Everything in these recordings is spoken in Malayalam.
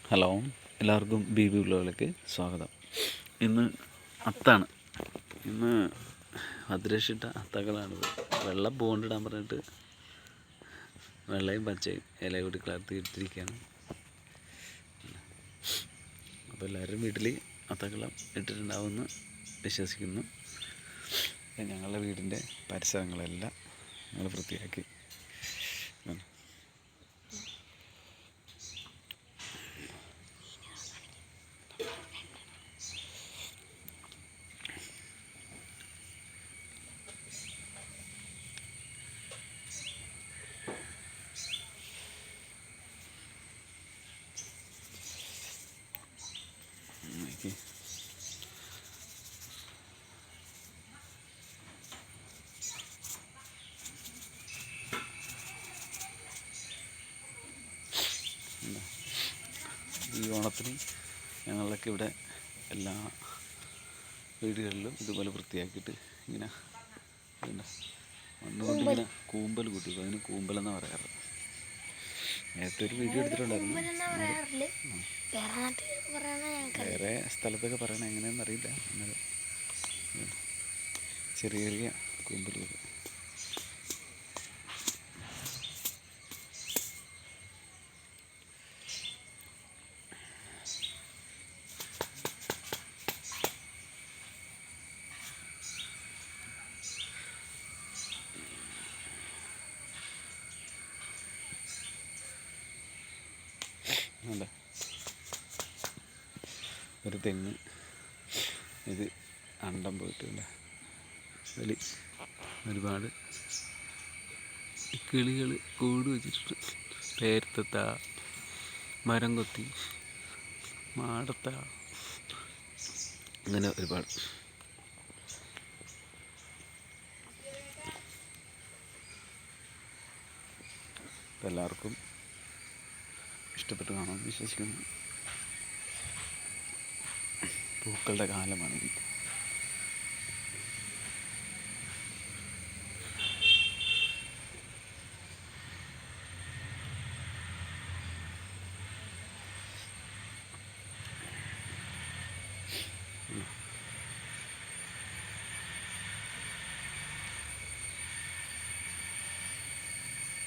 ഹലോ, എല്ലാവർക്കും ബി ബി വ്ലോഗിലേക്ക് സ്വാഗതം. ഇന്ന് അത്താണ്. ഇന്ന് മധുരശിട്ട അത്തകളാണിത്. വെള്ള ബോണ്ടിടാൻ പറഞ്ഞിട്ട് വെള്ളയും പച്ചയും ഇല കൂടി കലർത്തി ഇട്ടിരിക്കുകയാണ്. അപ്പോൾ എല്ലാവരും വീട്ടിൽ അത്തക്കളം ഇട്ടിട്ടുണ്ടാവുമെന്ന് വിശ്വസിക്കുന്നു. ഞങ്ങളുടെ വീടിൻ്റെ പരിസരങ്ങളെല്ലാം ഞങ്ങൾ വൃത്തിയാക്കി. ഈ ഓണത്തിന് ഞങ്ങളൊക്കെ ഇവിടെ എല്ലാ വീടുകളിലും ഇതുപോലെ വൃത്തിയാക്കിയിട്ട് ഇങ്ങനെ മണ്ണുകൊണ്ടിങ്ങനെ കൂമ്പൽ കൂട്ടി. അതിന് കൂമ്പലെന്നാണ് പറയാറ്. നേരത്തെ ഒരു വീഡിയോ എടുത്തിട്ടുണ്ടായിരുന്നു. വേറെ സ്ഥലത്തൊക്കെ പറയണത് എങ്ങനെയാണെന്ന് അറിയില്ല. എന്നാൽ ചെറിയ ചെറിയ കൂമ്പലുകൾ. അല്ല, ഒരു തെങ്ങ് ഇത് അണ്ടം പോയിട്ടില്ല. അതിൽ ഒരുപാട് കിളികൾ കൂട് വെച്ചിട്ടുണ്ട്. പേരത്തത്ത, മരം കൊത്തി, മാടത്ത, അങ്ങനെ ഒരുപാട്. എല്ലാവർക്കും ഇഷ്ടപ്പെട്ട് കാണുമെന്ന് വിശ്വസിക്കുന്നു. പൂക്കളുടെ കാലമാണ് ഇത്.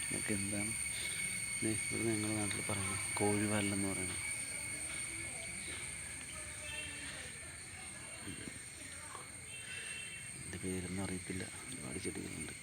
ഇതൊക്കെ എന്താണ് ഇവിടെ ഞങ്ങളുടെ നാട്ടിൽ പറയുന്നത്? കോഴിവാലെന്ന് പറയുന്നത്. എൻ്റെ പേരൊന്നും അറിയത്തില്ല. ഒരുപാട് ചെടികളുണ്ട്.